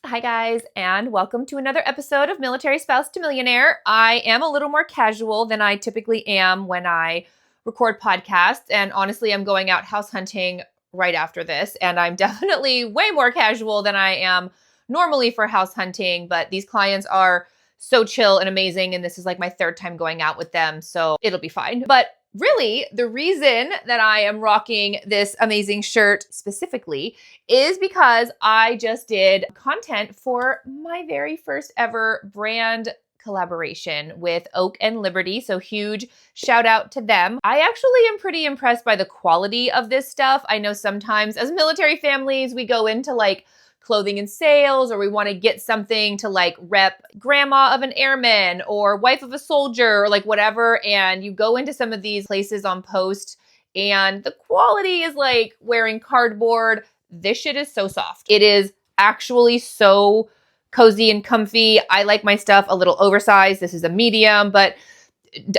Hi guys, and welcome to another episode of Military Spouse to Millionaire. I am a little more casual than I typically am when I record podcasts, and honestly, I'm going out house hunting right after this, and I'm definitely way more casual than I am normally for house hunting, but these clients are so chill and amazing, and this is like my third time going out with them, so it'll be fine. But really, the reason that I am rocking this amazing shirt specifically is because I just did content for my very first ever brand collaboration with Oak and Liberty. So huge shout out to them. I actually am pretty impressed by the quality of this stuff. I know sometimes as military families, we go into like clothing and sales, or we want to get something to like rep grandma of an airman or wife of a soldier or like whatever. And you go into some of these places on post and the quality is like wearing cardboard. This shit is so soft. It is actually so cozy and comfy. I like my stuff a little oversized. This is a medium, but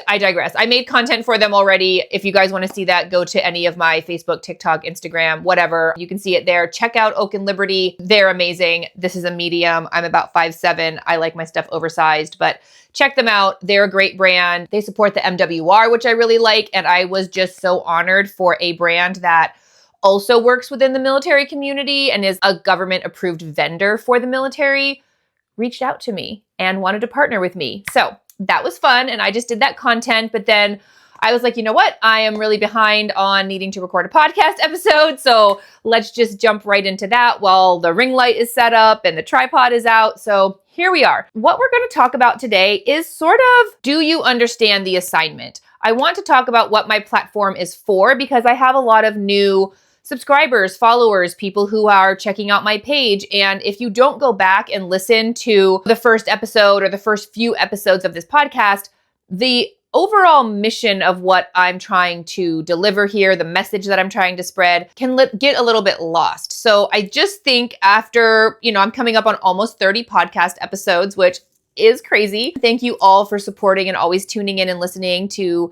I digress. I made content for them already. If you guys want to see that, go to any of my Facebook, TikTok, Instagram, whatever. You can see it there. Check out Oak and Liberty. They're amazing. This is a medium. I'm about 5'7". I like my stuff oversized, but check them out. They're a great brand. They support the MWR, which I really like. And I was just so honored for a brand that also works within the military community and is a government approved vendor for the military, reached out to me and wanted to partner with me. So that was fun. And I just did that content. But then I was like, you know what? I am really behind on needing to record a podcast episode. So let's just jump right into that while the ring light is set up and the tripod is out. So here we are. What we're going to talk about today is sort of, do you understand the assignment? I want to talk about what my platform is for because I have a lot of new subscribers, followers, people who are checking out my page. And if you don't go back and listen to the first episode or the first few episodes of this podcast, the overall mission of what I'm trying to deliver here, the message that I'm trying to spread can get a little bit lost. So I just think after, I'm coming up on almost 30 podcast episodes, which is crazy. Thank you all for supporting and always tuning in and listening to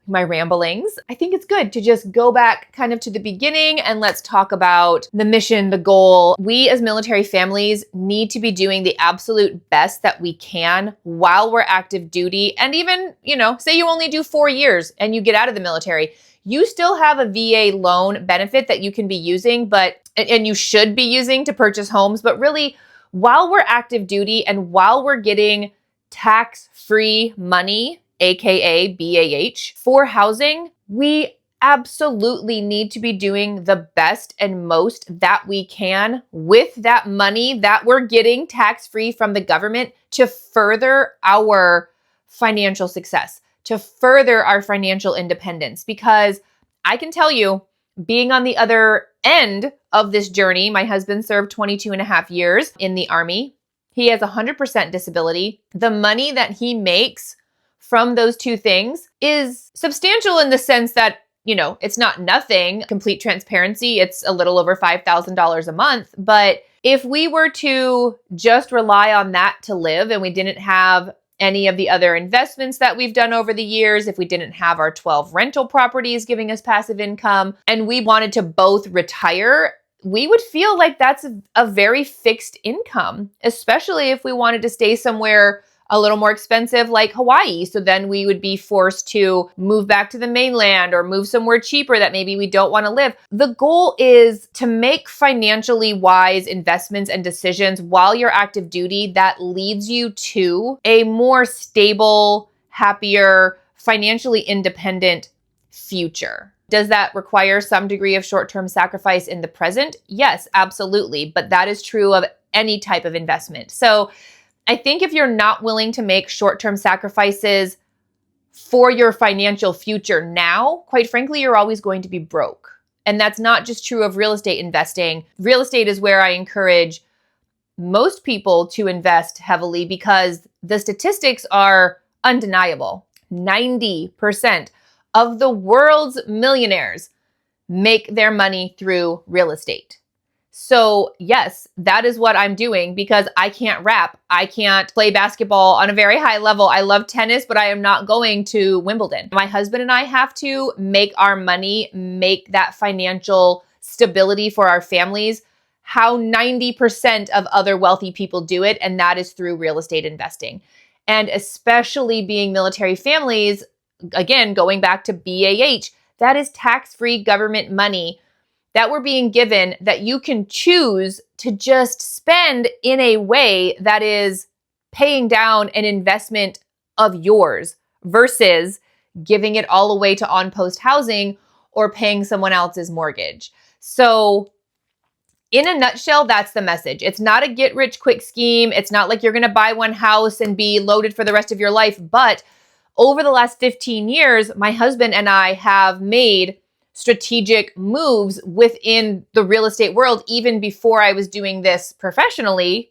my ramblings. I think it's good to just go back kind of to the beginning and let's talk about the mission, the goal. We as military families need to be doing the absolute best that we can while we're active duty. And even, say you only do 4 years and you get out of the military, you still have a VA loan benefit that you can be using, and you should be using to purchase homes. But really, while we're active duty and while we're getting tax-free money, AKA BAH, for housing, we absolutely need to be doing the best and most that we can with that money that we're getting tax-free from the government to further our financial success, to further our financial independence. Because I can tell you, being on the other end of this journey, my husband served 22 and a half years in the Army. He has 100% disability. The money that he makes from those two things is substantial in the sense that, it's not nothing. Complete transparency, it's a little over $5,000 a month. But if we were to just rely on that to live and we didn't have any of the other investments that we've done over the years, if we didn't have our 12 rental properties giving us passive income, and we wanted to both retire, we would feel like that's a very fixed income, especially if we wanted to stay somewhere a little more expensive like Hawaii. So then we would be forced to move back to the mainland or move somewhere cheaper that maybe we don't want to live. The goal is to make financially wise investments and decisions while you're active duty that leads you to a more stable, happier, financially independent future. Does that require some degree of short-term sacrifice in the present? Yes, absolutely. But that is true of any type of investment. So I think if you're not willing to make short-term sacrifices for your financial future now, quite frankly, you're always going to be broke. And that's not just true of real estate investing. Real estate is where I encourage most people to invest heavily because the statistics are undeniable. 90% of the world's millionaires make their money through real estate. So yes, that is what I'm doing because I can't rap. I can't play basketball on a very high level. I love tennis, but I am not going to Wimbledon. My husband and I have to make our money, make that financial stability for our families how 90% of other wealthy people do it, and that is through real estate investing. And especially being military families, again, going back to BAH, that is tax-free government money that we're being given that you can choose to just spend in a way that is paying down an investment of yours versus giving it all away to on-post housing or paying someone else's mortgage. So in a nutshell, that's the message. It's not a get-rich-quick scheme. It's not like you're going to buy one house and be loaded for the rest of your life. But over the last 15 years, my husband and I have made strategic moves within the real estate world, even before I was doing this professionally,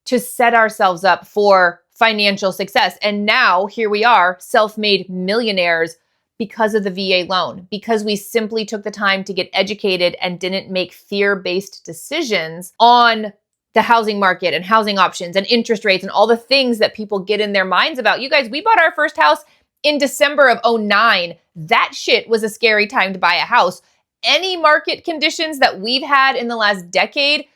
to set ourselves up for financial success. And now here we are, self-made millionaires because of the VA loan, because we simply took the time to get educated and didn't make fear-based decisions on the housing market and housing options and interest rates and all the things that people get in their minds about. You guys, we bought our first house in December of 2009. That shit was a scary time to buy a house. Any market conditions that we've had in the last decade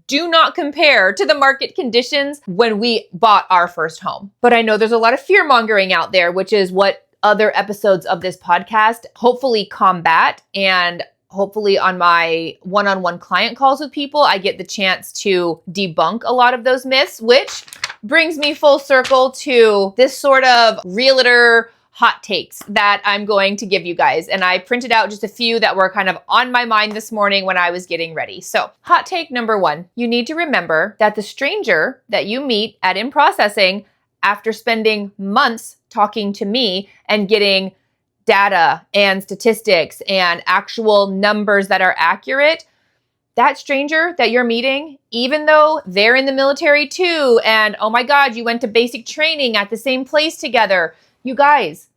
do not compare to the market conditions when we bought our first home. But I know there's a lot of fear mongering out there, which is what other episodes of this podcast hopefully combat. And hopefully on my one-on-one client calls with people, I get the chance to debunk a lot of those myths, which brings me full circle to this sort of realtor hot takes that I'm going to give you guys. And I printed out just a few that were kind of on my mind this morning when I was getting ready. So hot take number one, you need to remember that the stranger that you meet at In Processing after spending months talking to me and getting data and statistics and actual numbers that are accurate, that stranger that you're meeting, even though they're in the military too, and oh my God, you went to basic training at the same place together, you guys,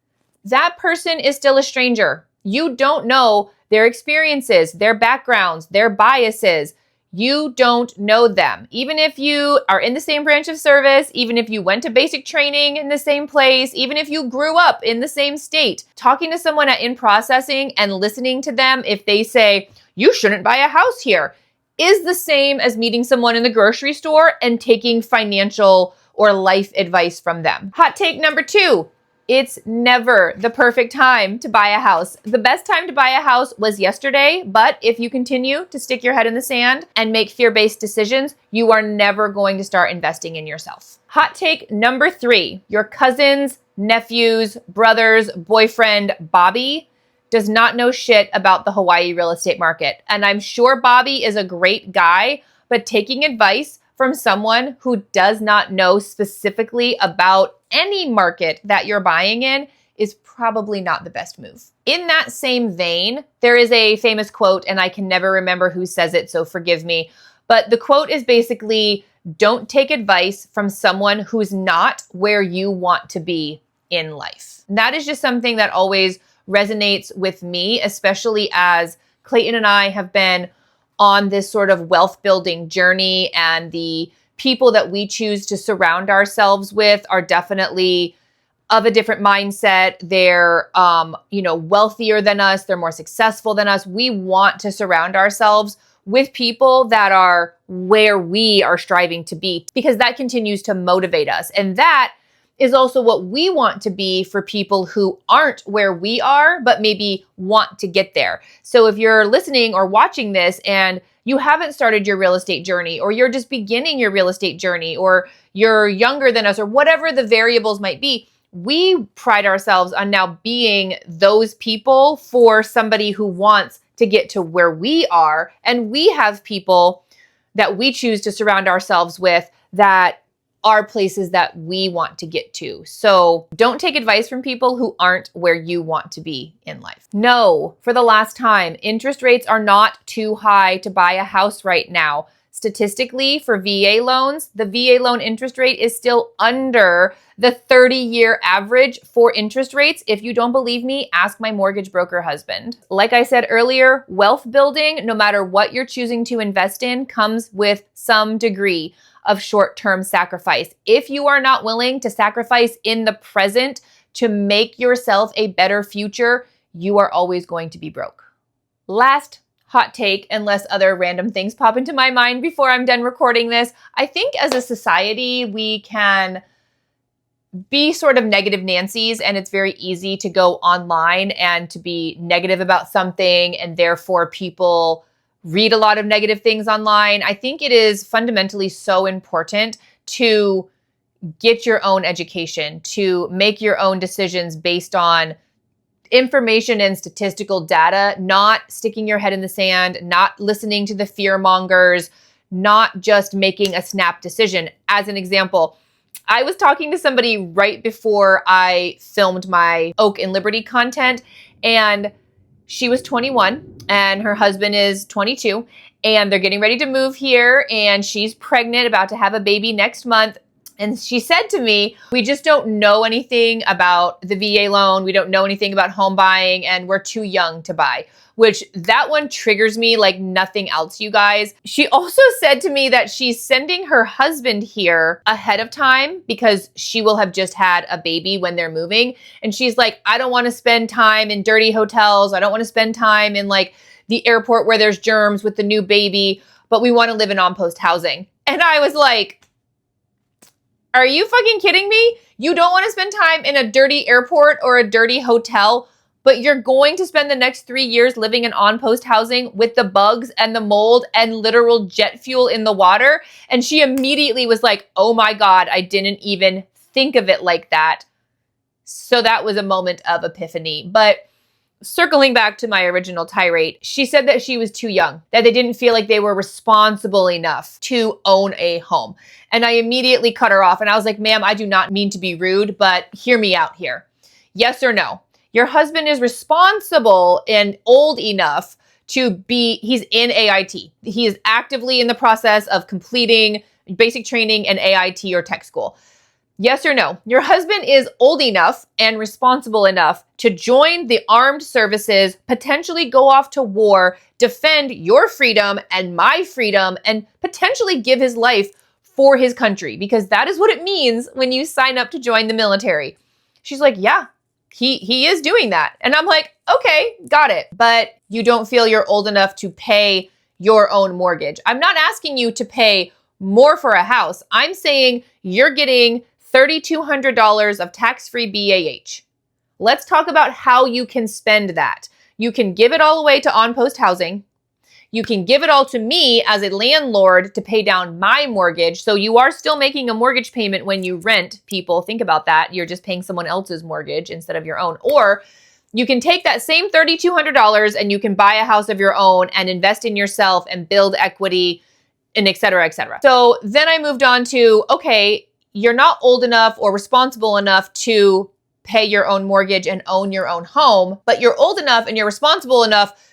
that person is still a stranger. You don't know their experiences, their backgrounds, their biases. You don't know them. Even if you are in the same branch of service, even if you went to basic training in the same place, even if you grew up in the same state, talking to someone at In Processing and listening to them if they say, you shouldn't buy a house here, is the same as meeting someone in the grocery store and taking financial or life advice from them. Hot take number two, it's never the perfect time to buy a house. The best time to buy a house was yesterday, but if you continue to stick your head in the sand and make fear-based decisions, you are never going to start investing in yourself. Hot take number three, your cousin's, nephew's, brother's, boyfriend, Bobby, does not know shit about the Hawaii real estate market. And I'm sure Bobby is a great guy, but taking advice from someone who does not know specifically about any market that you're buying in is probably not the best move. In that same vein, there is a famous quote, and I can never remember who says it, so forgive me. But the quote is basically, don't take advice from someone who's not where you want to be in life. And that is just something that always resonates with me, especially as Clayton and I have been on this sort of wealth building journey, and the people that we choose to surround ourselves with are definitely of a different mindset. They're, wealthier than us. They're more successful than us. We want to surround ourselves with people that are where we are striving to be, because that continues to motivate us. And that is also what we want to be for people who aren't where we are, but maybe want to get there. So if you're listening or watching this and you haven't started your real estate journey, or you're just beginning your real estate journey, or you're younger than us, or whatever the variables might be, we pride ourselves on now being those people for somebody who wants to get to where we are. And we have people that we choose to surround ourselves with that are places that we want to get to. So don't take advice from people who aren't where you want to be in life. No, for the last time, interest rates are not too high to buy a house right now. Statistically, for VA loans, the VA loan interest rate is still under the 30-year average for interest rates. If you don't believe me, ask my mortgage broker husband. Like I said earlier, wealth building, no matter what you're choosing to invest in, comes with some degree of short-term sacrifice. If you are not willing to sacrifice in the present to make yourself a better future, you are always going to be broke. Last hot take, unless other random things pop into my mind before I'm done recording this. I think as a society, we can be sort of negative Nancy's, and it's very easy to go online and to be negative about something, and therefore people read a lot of negative things online. I think it is fundamentally so important to get your own education, to make your own decisions based on information and statistical data, not sticking your head in the sand, not listening to the fear mongers, not just making a snap decision. As an example, I was talking to somebody right before I filmed my Oak and Liberty content, and she was 21 and her husband is 22, and they're getting ready to move here, and she's pregnant, about to have a baby next month. And she said to me, we just don't know anything about the VA loan. We don't know anything about home buying, and we're too young to buy, which that one triggers me like nothing else, you guys. She also said to me that she's sending her husband here ahead of time because she will have just had a baby when they're moving. And she's like, I don't want to spend time in dirty hotels. I don't want to spend time in like the airport where there's germs with the new baby, but we want to live in on-post housing. And I was like, are you fucking kidding me? You don't want to spend time in a dirty airport or a dirty hotel, but you're going to spend the next 3 years living in on-post housing with the bugs and the mold and literal jet fuel in the water? And she immediately was like, oh my God, I didn't even think of it like that. So that was a moment of epiphany. But circling back to my original tirade, she said that she was too young, that they didn't feel like they were responsible enough to own a home. And I immediately cut her off and I was like, ma'am, I do not mean to be rude, but hear me out here. Yes or no? Your husband is responsible and old enough to be, he's in AIT. He is actively in the process of completing basic training in AIT or tech school. Yes or no? Your husband is old enough and responsible enough to join the armed services, potentially go off to war, defend your freedom and my freedom, and potentially give his life for his country, because that is what it means when you sign up to join the military. She's like, yeah, he is doing that. And I'm like, okay, got it. But you don't feel you're old enough to pay your own mortgage. I'm not asking you to pay more for a house. I'm saying you're getting $3,200 of tax-free BAH. Let's talk about how you can spend that. You can give it all away to on-post housing. You can give it all to me as a landlord to pay down my mortgage. So you are still making a mortgage payment when you rent, people. Think about that. You're just paying someone else's mortgage instead of your own. Or you can take that same $3,200 and you can buy a house of your own and invest in yourself and build equity and et cetera, et cetera. So then I moved on to, okay, you're not old enough or responsible enough to pay your own mortgage and own your own home, but you're old enough and you're responsible enough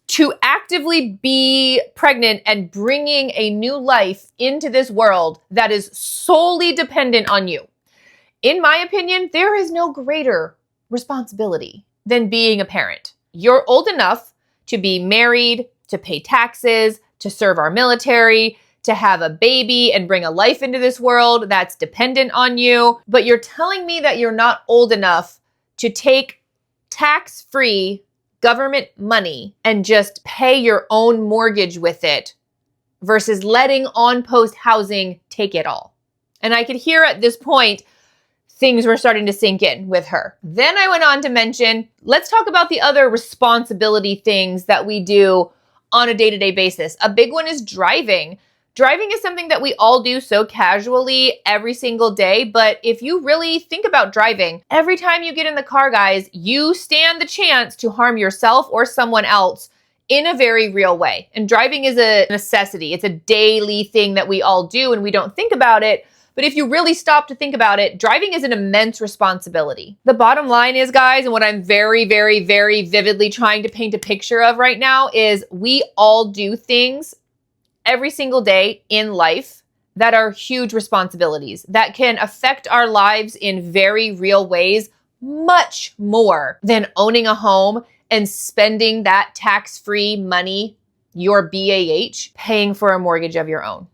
to actively be pregnant and bringing a new life into this world that is solely dependent on you. In my opinion, there is no greater responsibility than being a parent. You're old enough to be married, to pay taxes, to serve our military, to have a baby and bring a life into this world that's dependent on you. But you're telling me that you're not old enough to take tax-free government money and just pay your own mortgage with it versus letting on-post housing take it all. And I could hear at this point, things were starting to sink in with her. Then I went on to mention, let's talk about the other responsibility things that we do on a day-to-day basis. A big one is driving. Driving is something that we all do so casually every single day, but if you really think about driving, every time you get in the car, guys, you stand the chance to harm yourself or someone else in a very real way. And driving is a necessity. It's a daily thing that we all do and we don't think about it. But if you really stop to think about it, driving is an immense responsibility. The bottom line is, guys, and what I'm very, very, very vividly trying to paint a picture of right now is we all do things every single day in life that are huge responsibilities that can affect our lives in very real ways, much more than owning a home and spending that tax-free money, your BAH, paying for a mortgage of your own.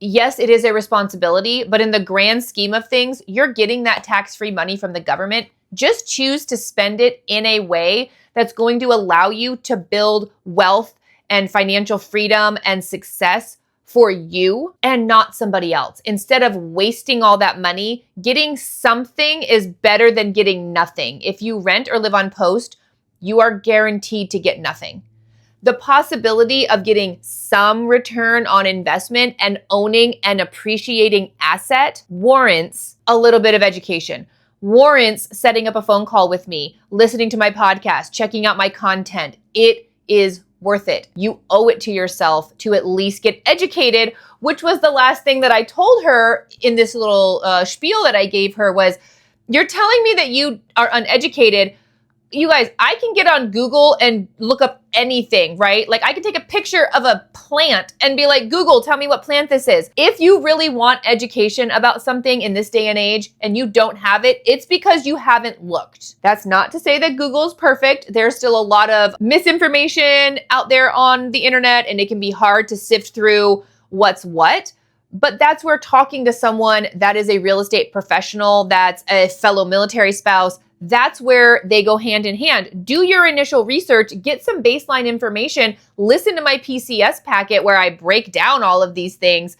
Yes, it is a responsibility, but in the grand scheme of things, you're getting that tax-free money from the government. Just choose to spend it in a way that's going to allow you to build wealth and financial freedom and success for you and not somebody else. Instead of wasting all that money, getting something is better than getting nothing. If you rent or live on post, you are guaranteed to get nothing. The possibility of getting some return on investment and owning an appreciating asset warrants a little bit of education, warrants setting up a phone call with me, listening to my podcast, checking out my content. It is worth it. You owe it to yourself to at least get educated, which was the last thing that I told her in this little spiel that I gave her was, you're telling me that you are uneducated. You guys, I can get on Google and look up anything, right? Like I can take a picture of a plant and be like, Google, tell me what plant this is. If you really want education about something in this day and age and you don't have it, it's because you haven't looked. That's not to say that Google is perfect. There's still a lot of misinformation out there on the internet and it can be hard to sift through what's what. But that's where talking to someone that is a real estate professional, that's a fellow military spouse, that's where they go hand in hand. Do your initial research, get some baseline information, listen to my PCS packet where I break down all of these things.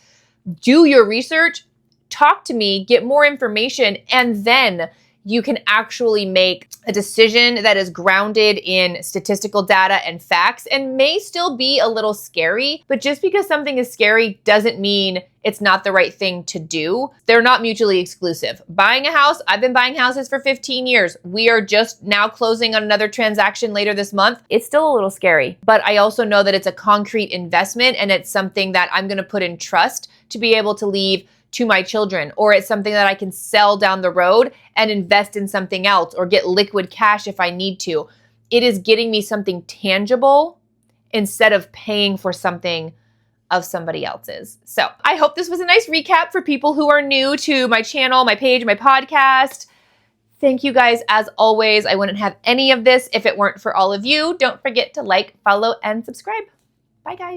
Do your research, talk to me, get more information, and then you can actually make a decision that is grounded in statistical data and facts and may still be a little scary, but just because something is scary doesn't mean it's not the right thing to do. They're not mutually exclusive. Buying a house, I've been buying houses for 15 years. We are just now closing on another transaction later this month. It's still a little scary, but I also know that it's a concrete investment and it's something that I'm gonna put in trust to be able to leave to my children, or it's something that I can sell down the road and invest in something else or get liquid cash if I need to. It is getting me something tangible instead of paying for something of somebody else's. So I hope this was a nice recap for people who are new to my channel, my page, my podcast. Thank you guys. As always, I wouldn't have any of this if it weren't for all of you. Don't forget to like, follow, and subscribe. Bye guys.